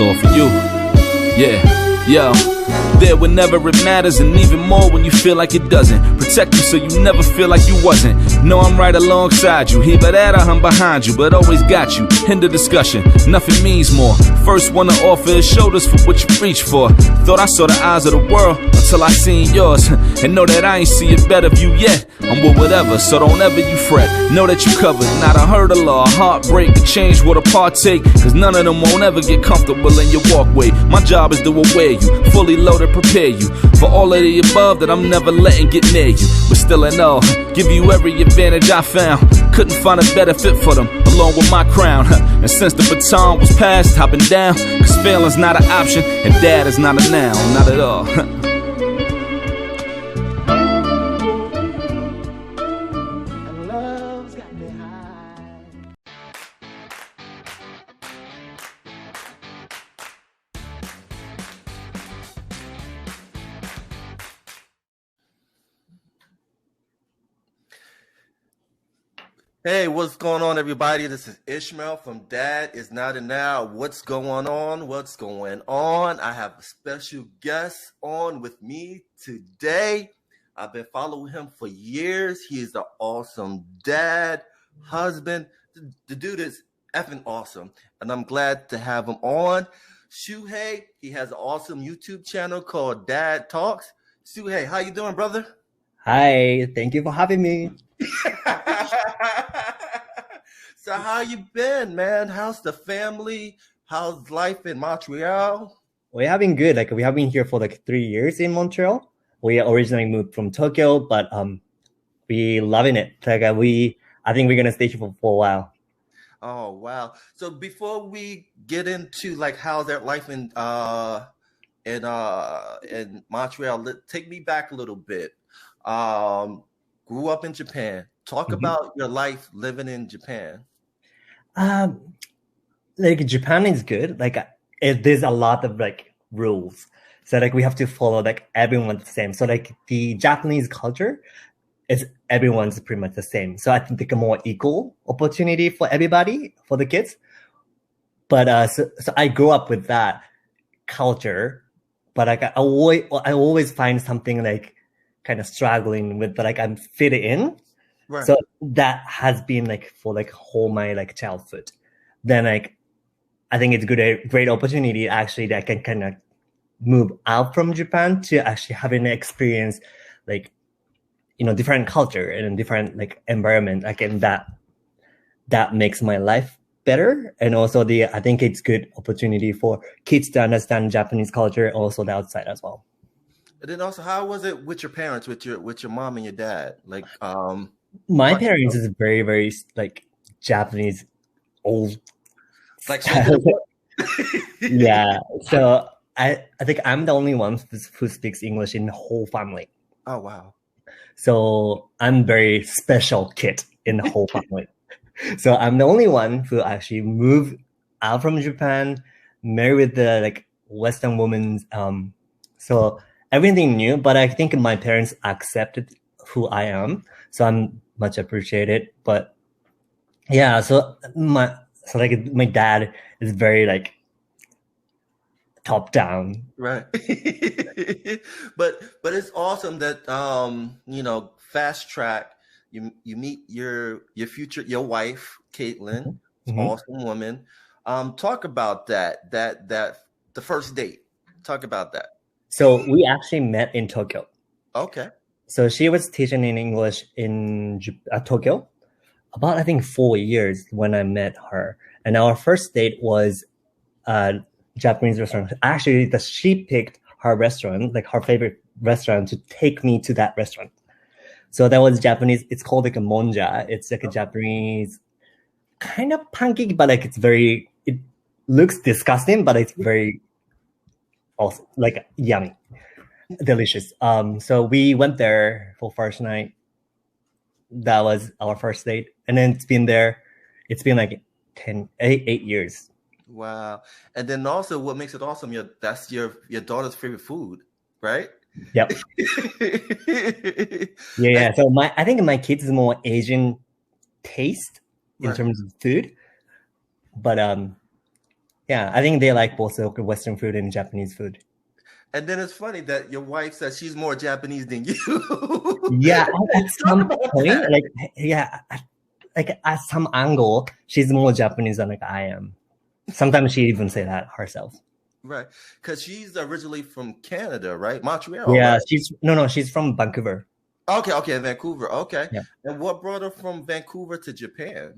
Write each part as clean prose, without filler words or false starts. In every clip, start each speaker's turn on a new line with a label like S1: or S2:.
S1: all for you. Yeah, yo. There whenever it matters, and even more when you feel like it doesn't. Protect you so you never feel like you wasn't. Know I'm right alongside you. Either that or I'm behind you, but always got you. End the discussion, nothing means more. First one to offer is shoulders for what you reach for. Thought I saw the eyes of the world until I seen yours. And know that I ain't see a better view yet. I'm with whatever, so don't ever you fret. Know that you covered, not a hurdle or a heartbreak. A change what a partake, cause none of them won't ever get comfortable in your walkway. My job is to aware you, fully loaded, prepare you for all of the above that I'm never letting get near you. But still in all, give you every advantage I found. Couldn't find a better fit for them, along with my crown. And since the baton was passed, hopping down, cause failing's not an option, and dad is not a noun, not at all.
S2: Hey, what's going on, everybody? This is Ishmael from Dad Is Not a Noun. What's going on? What's going on? I have a special guest on with me today. I've been following him for years. He is an awesome dad, husband. The dude is effing awesome, and I'm glad to have him on. Shuhei, he has an awesome YouTube channel called Dad Talks. Shuhei, how you doing, brother?
S3: Hi, thank you for having me.
S2: So how you been, man? How's the family? How's life in Montreal?
S3: We have been good. We have been here for 3 years in Montreal. We originally moved from Tokyo, but we loving it. I think we're gonna stay here for a while.
S2: Oh wow! So before we get into how's that life in Montreal, take me back a little bit. Grew up in Japan. Talk about your life living in Japan.
S3: Japan is good. There's a lot of rules, so we have to follow everyone's the same. So the Japanese culture is everyone's pretty much the same. So I think a more equal opportunity for everybody, for the kids. But so I grew up with that culture, but I always find something kind of struggling with I'm fit in. Right. So that has been for whole my childhood. Then I think it's a great opportunity actually that I can kind of move out from Japan to actually having an experience different culture and different environment. And that makes my life better. And also I think it's good opportunity for kids to understand Japanese culture, also the outside as well.
S2: And then also, how was it with your parents, with your mom and your dad?
S3: My parents is very, very Japanese old style. Yeah. So I think I'm the only one who speaks English in the whole family.
S2: Oh wow.
S3: So I'm very special kid in the whole family. So I'm the only one who actually moved out from Japan, married with the Western woman. So everything new, but I think my parents accepted who I am, so I'm much appreciated. But yeah, so my dad is very top down,
S2: right? but it's awesome that fast track. You meet your wife, Kaitlin, awesome woman. Talk about that the first date. Talk about that.
S3: So we actually met in Tokyo.
S2: Okay. So
S3: she was teaching in English in Tokyo about, I think, 4 years when I met her. And our first date was a Japanese restaurant. Actually, she picked her restaurant, her favorite restaurant, to take me to that restaurant. So that was Japanese. It's called a monja. It's a Japanese kind of pancake, but it looks disgusting, but it's very also yummy, delicious. So we went there for first night. That was our first date, and then it's been 8 years.
S2: Wow. And then also what makes it awesome, that's your daughter's favorite food, right?
S3: Yep. Yeah. So I think my kids is more Asian taste in terms of food, but Yeah, I think they like both Western food and Japanese food.
S2: And then it's funny that your wife says she's more Japanese than you.
S3: Yeah, at
S2: Talk
S3: some
S2: about
S3: point,
S2: that.
S3: like yeah, like at some angle, she's more Japanese than like I am. Sometimes she even say that herself.
S2: Right. Because she's originally from Canada, right? Montreal,
S3: Yeah,
S2: right?
S3: she's from Vancouver.
S2: Okay, Vancouver. Okay.
S3: Yeah.
S2: And what brought her from Vancouver to Japan?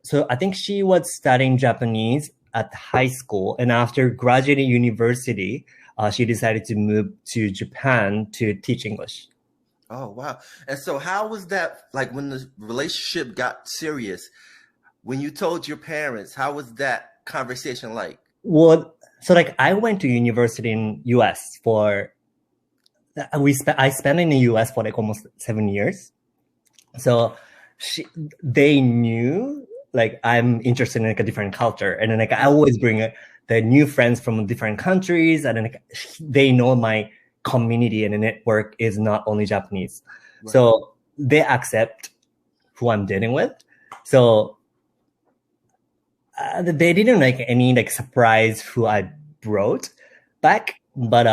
S3: So I think she was studying Japanese at high school, and after graduating university, she decided to move to Japan to teach English.
S2: Oh, wow. And so how was that like when the relationship got serious? When you told your parents, how was that conversation like?
S3: Well, so like I went to university in US for I spent in the US for like almost 7 years. So they knew like I'm interested in like a different culture, and then like I always bring the new friends from different countries, and then like, they know my community and the network is not only Japanese,
S2: Right.
S3: so they accept who I'm dating with. So they didn't like any like surprise who I brought back, but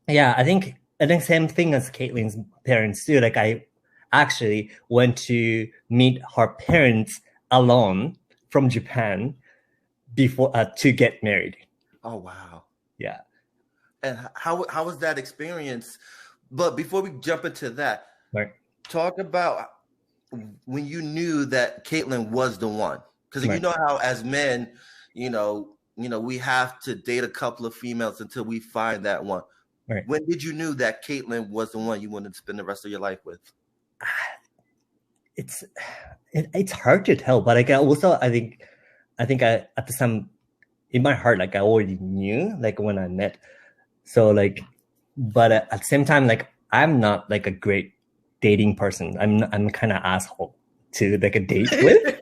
S3: yeah, I think same thing as Caitlin's parents too. Like I actually went to meet her parents alone from Japan before to get married.
S2: Oh, wow.
S3: Yeah.
S2: And how was that experience? But before we jump into that,
S3: Right.
S2: talk about when you knew that Kaitlin was the one. Because you
S3: Right.
S2: know how as men, we have to date a couple of females until we find that one.
S3: Right.
S2: When did you knew that Kaitlin was the one you wanted to spend the rest of your life with?
S3: It's hard to tell, but like I think I at the time in my heart like I already knew like when I met. So like, but at the same time like I'm not like a great dating person. I'm kind of asshole to like a date with.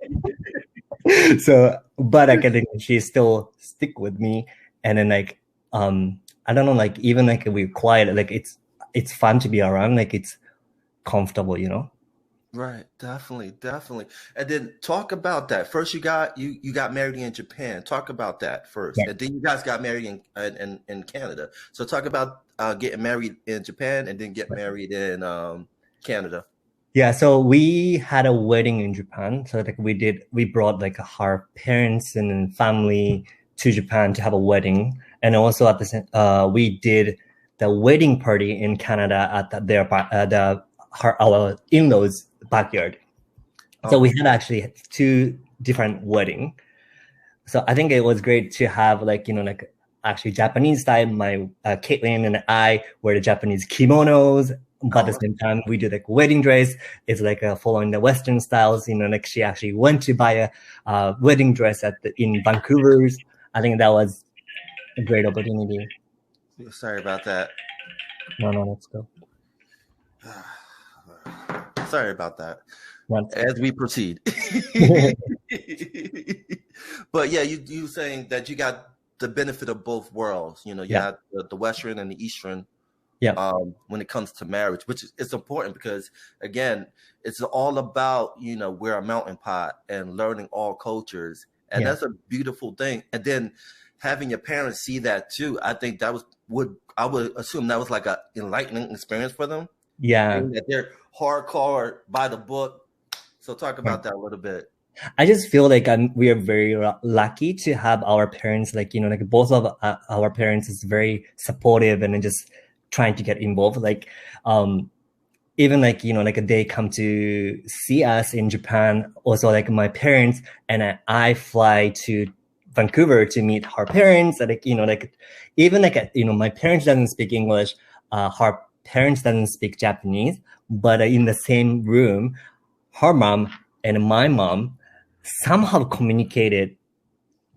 S3: So, but I think she still stick with me, and then like I don't know, like even like we're quiet, like it's fun to be around, like it's comfortable, you know.
S2: Right, definitely. And then talk about that. First, you got married in Japan. Talk about that first,
S3: Yeah.
S2: and then you guys got married in Canada. So talk about getting married in Japan and then get married in Canada.
S3: Yeah, so we had a wedding in Japan. So like we brought like our parents and family to Japan to have a wedding, and also at the same, we did the wedding party in Canada at our in-laws backyard. So we had actually two different wedding. So I think it was great to have like like actually Japanese style. My Kaitlin and I wear the Japanese kimonos. But at the same time, we do like wedding dress. It's like following the Western styles. Like she actually went to buy a wedding dress in Vancouver. I think that was a great opportunity.
S2: Sorry about that.
S3: No, let's go.
S2: Sorry about that. As we proceed. But yeah, you saying that you got the benefit of both worlds. You got the Western and the Eastern.
S3: Yeah.
S2: When it comes to marriage, which is important because again, it's all about we're a melting pot and learning all cultures, and that's a beautiful thing. And then having your parents see that too, I think I would assume that was like a enlightening experience for them.
S3: Yeah,
S2: that they're hardcore by the book. So talk about that a little bit.
S3: I just feel like we are very lucky to have our parents, like like both of our parents is very supportive and just trying to get involved, like even like like they come to see us in Japan. Also, like my parents and I fly to Vancouver to meet her parents. Like like even like my parents doesn't speak English, her parents doesn't speak Japanese, but in the same room, her mom and my mom somehow communicated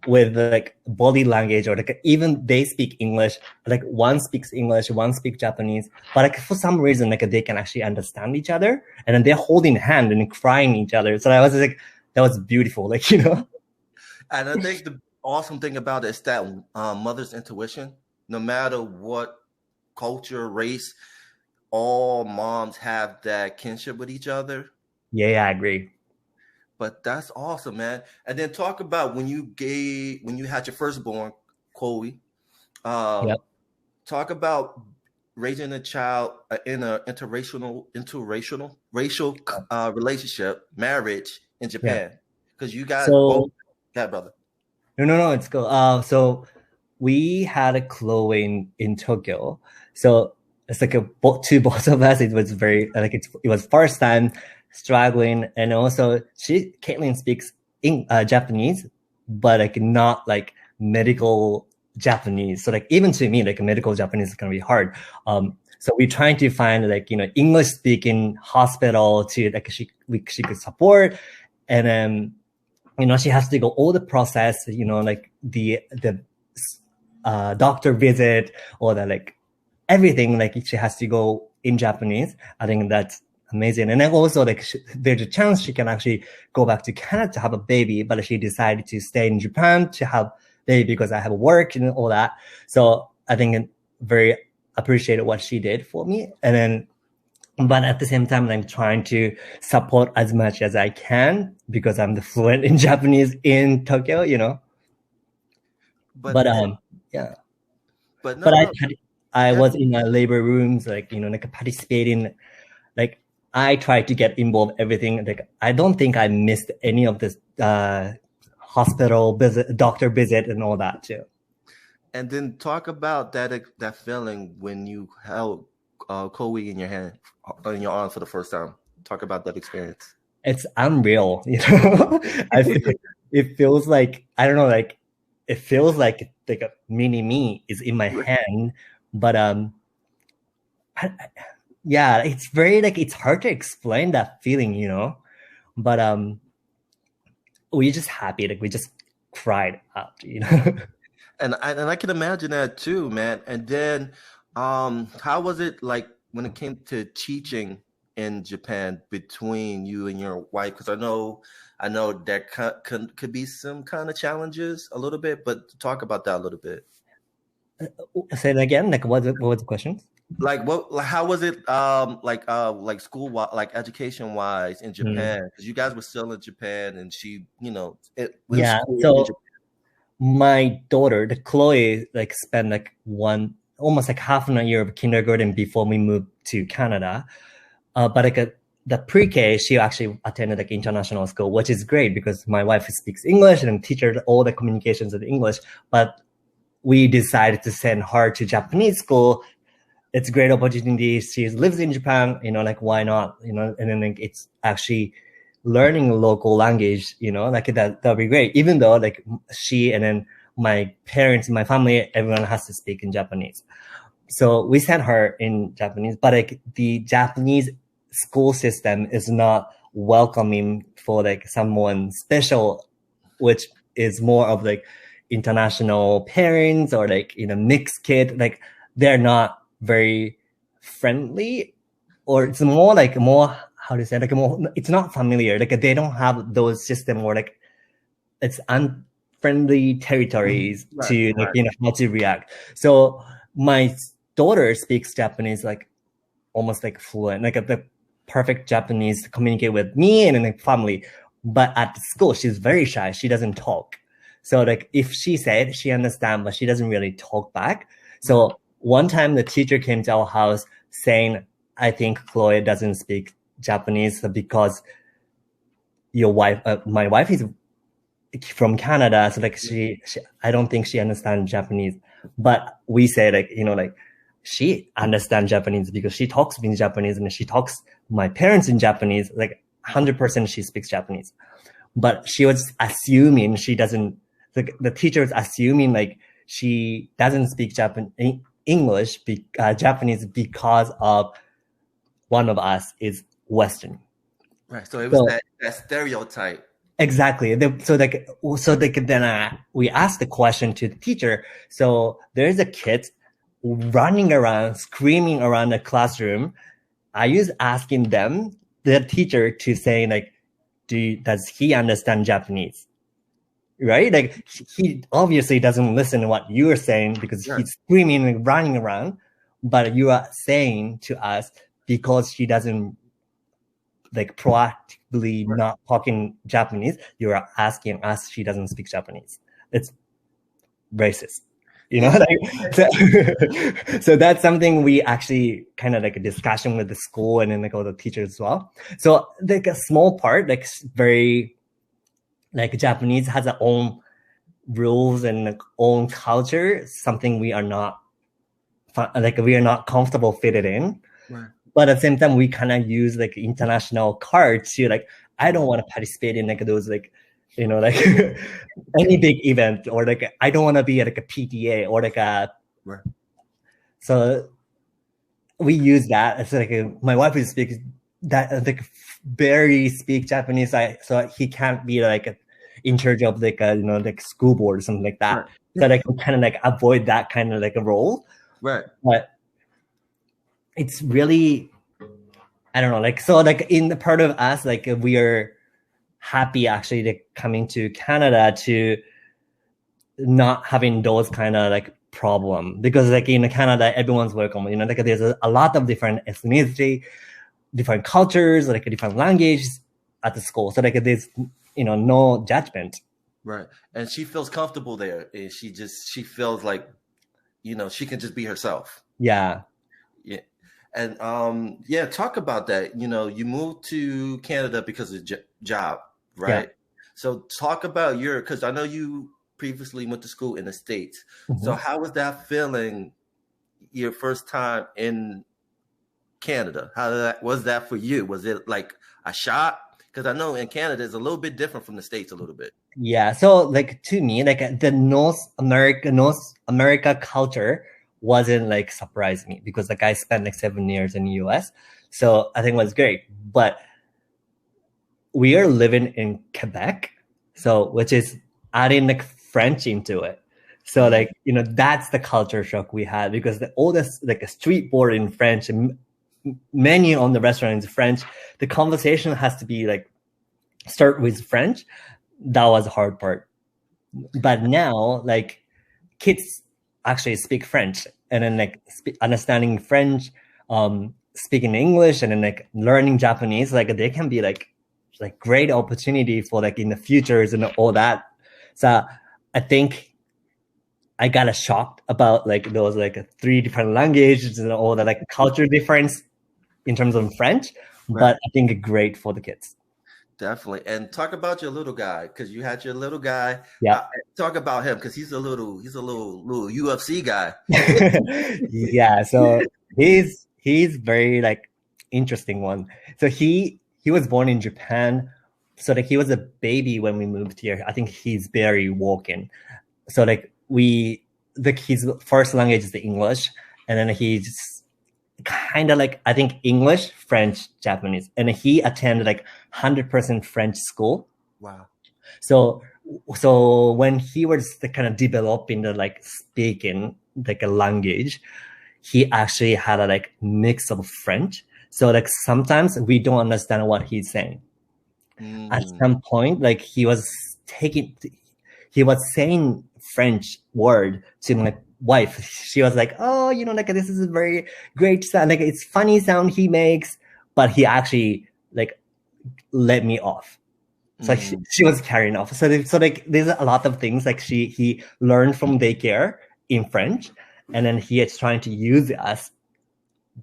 S3: with like body language, or like even they speak English, like one speaks English, one speaks Japanese, but like for some reason like they can actually understand each other, and then they're holding hand and crying each other. So I was like, that was beautiful, like And
S2: I think the awesome thing about it is that mother's intuition, no matter what culture, race, all moms have that kinship with each other.
S3: Yeah, I agree.
S2: But that's awesome, man. And then talk about when you had your firstborn, Chloe.
S3: Yep.
S2: Talk about raising a child in an racial relationship, marriage in Japan, because you guys both. Yeah, brother.
S3: No, it's cool. So we had a Chloe in Tokyo. So it's like both of us. It was very like it was first time struggling, and also Kaitlin speaks Japanese, but like not like medical Japanese. So like even to me, like medical Japanese is gonna be hard. So we're trying to find like English speaking hospital to like she could support, and then she has to go all the process, like the doctor visit or the like everything, like she has to go in Japanese. I think that's amazing. And then also like there's a chance she can actually go back to Canada to have a baby, but she decided to stay in Japan to have baby because I have work and all that. So I think very appreciated what she did for me. And then but at the same time, I'm trying to support as much as I can because I'm the fluent in Japanese in Tokyo, But yeah.
S2: But no,
S3: I was in labor rooms, like like participating. Like I tried to get involved everything. Like I don't think I missed any of this hospital visit, doctor visit, and all that too.
S2: And then talk about that feeling when you held Chloe in your hand, in your arm for the first time. Talk about that experience.
S3: It's unreal, It feels like, I don't know, like it feels like a mini me is in my hand, but yeah, it's very like it's hard to explain that feeling, but we're just happy, like we just cried out,
S2: And I can imagine that too, man. And then how was it like when it came to teaching in Japan between you and your wife? Because I know there could be some kind of challenges a little bit, but talk about that a little bit.
S3: Say it again. Like what was the question?
S2: Like how was it like school like education wise in Japan? Because you guys were still in Japan, and she
S3: so my daughter, the Chloe, like spent like almost like half a year of kindergarten before we moved to Canada. But like the pre-K, she actually attended like international school, which is great because my wife speaks English and teaches all the communications in English. But we decided to send her to Japanese school. It's a great opportunity. She lives in Japan, like why not? And then like it's actually learning local language, like that'd be great. Even though like she and then my parents, my family, everyone has to speak in Japanese. So we sent her in Japanese, but like the Japanese school system is not welcoming for like someone special, which is more of like international parents or like, mixed kid. Like they're not very friendly, or it's more how to say, like more, it's not familiar. Like they don't have those system where like it's unfriendly territories to like, how to react. So my daughter speaks Japanese like almost like fluent, like the perfect Japanese to communicate with me and like family. But at school, she's very shy. She doesn't talk. So like if she said, she understands, but she doesn't really talk back. So one time the teacher came to our house saying, I think Chloe doesn't speak Japanese because your wife, my wife is from Canada. So like she I don't think she understands Japanese. But we say like, like she understands Japanese because she talks in Japanese and she talks my parents in Japanese, like 100% she speaks Japanese. But she was assuming she doesn't, the teacher was assuming like she doesn't speak English, Japanese because of one of us is Western.
S2: Right. So it was that stereotype.
S3: Exactly. So then we asked the question to the teacher. So there's a kid running around, screaming around the classroom. I was asking them, the teacher, to say like, does he understand Japanese? Right? Like he obviously doesn't listen to what you are saying because he's screaming and running around, but you are saying to us because he doesn't like proactively not talking Japanese, you're asking us she doesn't speak Japanese. It's racist. So that's something we actually kind of like a discussion with the school and then like all the teachers as well. So like a small part, like very like Japanese has their own rules and like, own culture, something we are not comfortable fitted in.
S2: Right.
S3: But at the same time, we kind of use like international cards to like, I don't want to participate in like those like, like any big event, or like I don't want to be like a PTA or like a.
S2: Right.
S3: So we use that. It's like my wife is speaks that like barely speak Japanese, so he can't be like in charge of like a like school board or something like that. Right. So like we kind of like avoid that kind of like a role.
S2: Right.
S3: But it's really, I don't know, like so like in the part of us, like we are happy actually like coming to Canada to not having those kind of like problem, because like in Canada everyone's welcome, like there's a lot of different ethnicity, different cultures, like different languages at the school, so like there's no judgment.
S2: Right. And she feels comfortable there, and she feels like she can just be herself.
S3: Yeah.
S2: And talk about that. You moved to Canada because of job, right? Yeah. So talk about because I know you previously went to school in the States. Mm-hmm. So how was that feeling your first time in Canada? How was that for you? Was it like a shock? Because I know in Canada it's a little bit different from the States a little bit.
S3: Yeah. So like to me, like the North America culture wasn't like surprising me, because like I spent like 7 years in the US. So I think it was great. But we are living in Quebec, so which is adding like French into it. So like, that's the culture shock we had, because the oldest like a street board in French, menu on the restaurant is French. The conversation has to be like start with French. That was the hard part. But now like kids actually speak French, and then like understanding French, speaking English, and then like learning Japanese, like they can be like great opportunity for like in the futures and all that. So I think I got shocked about like those like 3 different languages and all that like culture difference in terms of French, right. But I think great for the kids.
S2: Definitely. And talk about your little guy, because you had your little guy.
S3: Yeah.
S2: Talk about him, because he's a little UFC guy.
S3: Yeah. So he's very like interesting one. So he was born in Japan. So like he was a baby when we moved here. I think he's barely walking. So like his first language is the English, and then he's kind of like, I think English, French, Japanese, and he attended like 100% French school.
S2: Wow.
S3: So when he was kind of developing the like speaking like a language, he actually had a like mix of French. So like sometimes we don't understand what he's saying. At some point, like he was saying French word to my wife. She was like, oh, like this is a very great sound. Like it's funny sound he makes, but he actually like let me off. So she was carrying off. So like there's a lot of things like he learned from daycare in French, and then he is trying to use us,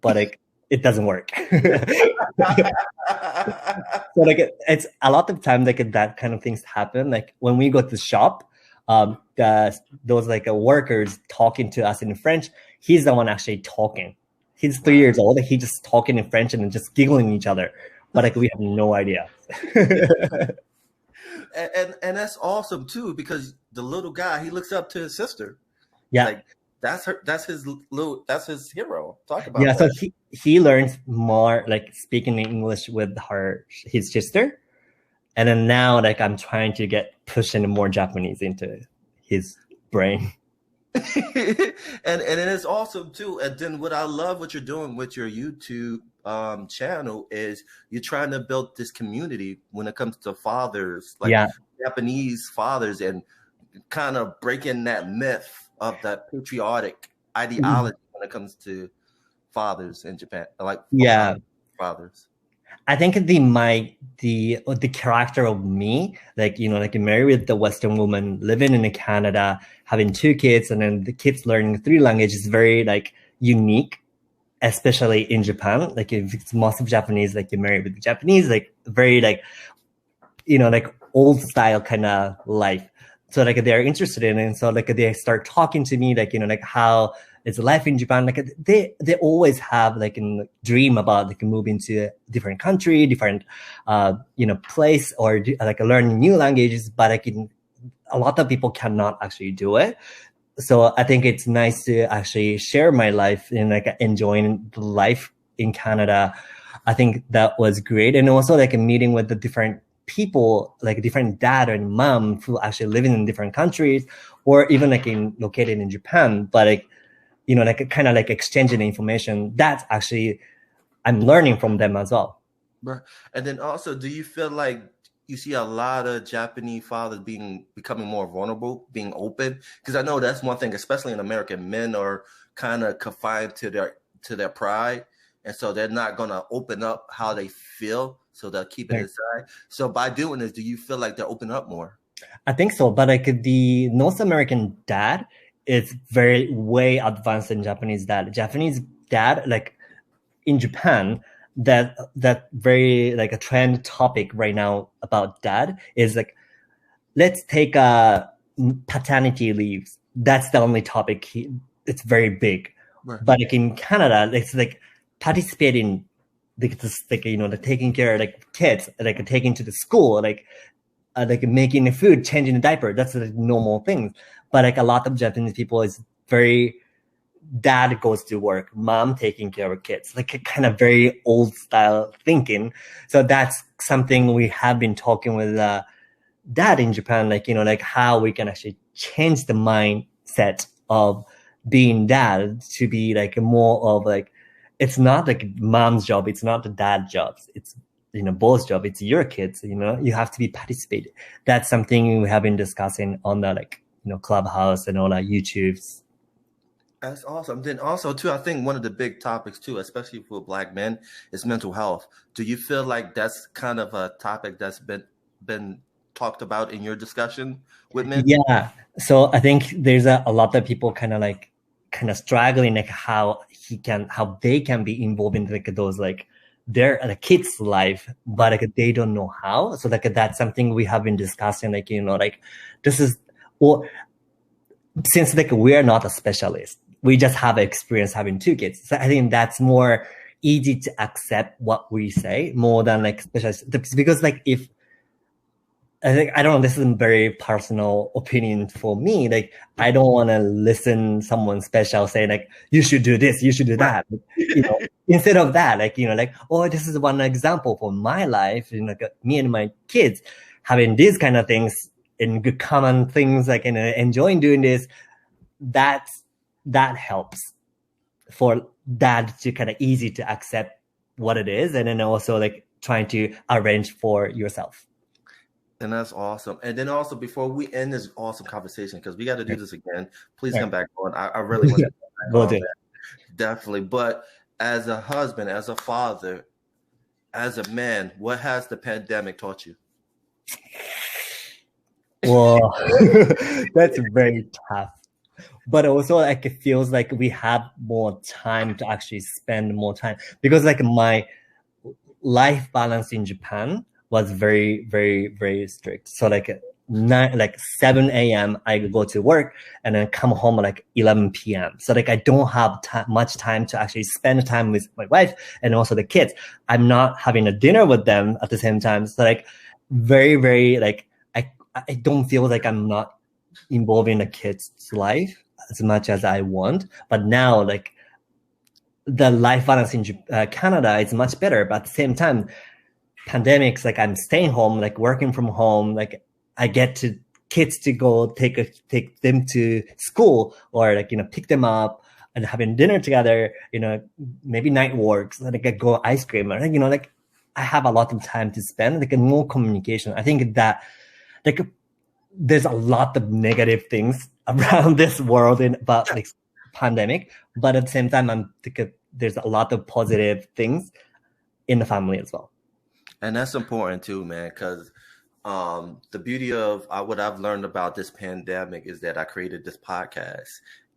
S3: but like it doesn't work. So like it's a lot of time like that kind of things happen. Like when we go to the shop, those like workers talking to us in French, he's the one actually talking. He's 3 years old. He's just talking in French and just giggling at each other, but like we have no idea.
S2: and that's awesome too, because the little guy, he looks up to his sister.
S3: Yeah,
S2: like that's his hero. Talk about
S3: that.
S2: So
S3: he learns more like speaking English with his sister. And then now, like, I'm trying to get pushing more Japanese into his brain.
S2: and it is awesome too. And then what you're doing with your YouTube channel is you're trying to build this community when it comes to fathers, like Japanese fathers, and kind of breaking that myth of that patriotic ideology when it comes to fathers in Japan, like fathers.
S3: I think the character of me, like, like married with the Western woman, living in Canada, having 2 kids, and then the kids learning 3 languages is very like unique, especially in Japan. Like if it's most of Japanese, like you're married with the Japanese, like very like, like old style kind of life. So like they're interested in it. And so like they start talking to me, like, like how it's life in Japan. Like they always have like a dream about like moving to a different country, different, place, or like learning new languages, but like a lot of people cannot actually do it. So I think it's nice to actually share my life and like enjoying the life in Canada. I think that was great. And also like a meeting with the different people, like different dad and mom who actually living in different countries, or even like located in Japan, but like, like kind of like exchanging information. That's actually, I'm learning from them as well.
S2: Right. And then also, do you feel like you see a lot of Japanese fathers becoming more vulnerable, being open? Because I know that's one thing, especially in America, men are kind of confined to their pride, and so they're not gonna open up how they feel, so they'll keep it inside. So by doing this, do you feel like they're open up more?
S3: I think so, but like the North American dad is very way advanced than Japanese dad. Japanese dad, like in Japan, that very like a trend topic right now about dad is like, let's take paternity leaves. That's the only topic. It's very big, right. But like in Canada, it's like participating, like taking care of like kids, like taking to the school, like making the food, changing the diaper. That's the normal things. But like a lot of Japanese people is very, dad goes to work, mom taking care of kids, like a kind of very old style thinking. So that's something we have been talking with dad in Japan, like, like how we can actually change the mindset of being dad to be like more of like, it's not like mom's job, it's not the dad's job, it's both job, it's your kids, you have to be participating. That's something we have been discussing on the like, Clubhouse and all that YouTubes.
S2: That's awesome. Then also too, I think one of the big topics too, especially for Black men, is mental health. Do you feel like that's kind of a topic that's been talked about in your discussion with men?
S3: Yeah. So I think there's a lot of people kind of struggling, like how they can be involved in like those like their kids' life, but like they don't know how. So like that's something we have been discussing. Like like this is, well, since like we are not a specialist, we just have experience having 2 kids. So I think that's more easy to accept what we say more than like specialists, because like if I think, I don't know, this is a very personal opinion for me. Like, I don't want to listen someone special say like, you should do this, you should do that. Instead of that, like, like, oh, this is one example for my life, like me and my kids having these kind of things and good common things, like, enjoying doing this. That helps for dad to kind of easy to accept what it is. And then also like trying to arrange for yourself.
S2: And that's awesome. And then also, before we end this awesome conversation, because we got to do this again, please come back on. I really want to come back on that. Definitely. But as a husband, as a father, as a man, what has the pandemic taught you?
S3: Well, that's very tough. But also, like, it feels like we have more time to actually spend more time, because like my life balance in Japan was very, very, very strict. So like 7 a.m. I go to work and then come home at like 11 p.m. So like I don't have much time to actually spend time with my wife and also the kids. I'm not having a dinner with them at the same time. So like very, very like I don't feel like I'm not involved in the kids' life as much as I want. But now like the life balance in Canada is much better. But at the same time, pandemics, like I'm staying home, like working from home, like I get kids to go take them to school, or like, pick them up and having dinner together, maybe night walks, like I go ice cream, or like I have a lot of time to spend, like more communication. I think that like there's a lot of negative things around this world about like pandemic, but at the same time, there's a lot of positive things in the family as well.
S2: And that's important too, man, because the beauty of what I've learned about this pandemic is that I created this podcast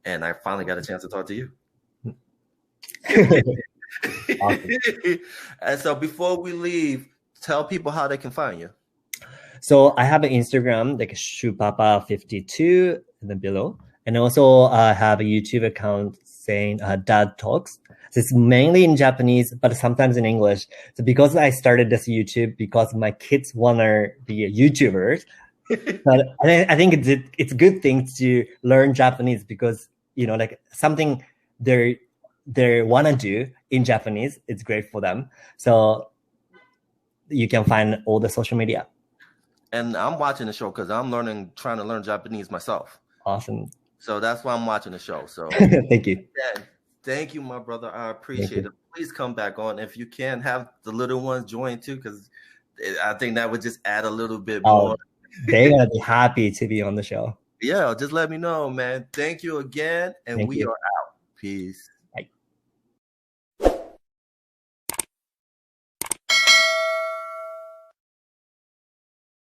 S2: and I finally got a chance to talk to you.
S3: Awesome.
S2: And so before we leave, tell people how they can find you.
S3: So I have an Instagram, like shupapa52, and then below. And also I have a YouTube account saying Dad Talks. So it's mainly in Japanese, but sometimes in English. So because I started this YouTube, because my kids want to be YouTubers, but I think it's a good thing to learn Japanese because, you know, like something they want to do in Japanese, it's great for them. So you can find all the social media.
S2: And I'm watching the show because I'm trying to learn Japanese myself.
S3: Awesome.
S2: So that's why I'm watching the show. So
S3: thank you.
S2: Yeah, thank you, my brother. I appreciate it. Please come back on. If you can, have the little ones join too, because I think that would just add a little bit more.
S3: They're going to be happy to be on the show.
S2: Yeah, just let me know, man. Thank you again. And we are out. Peace.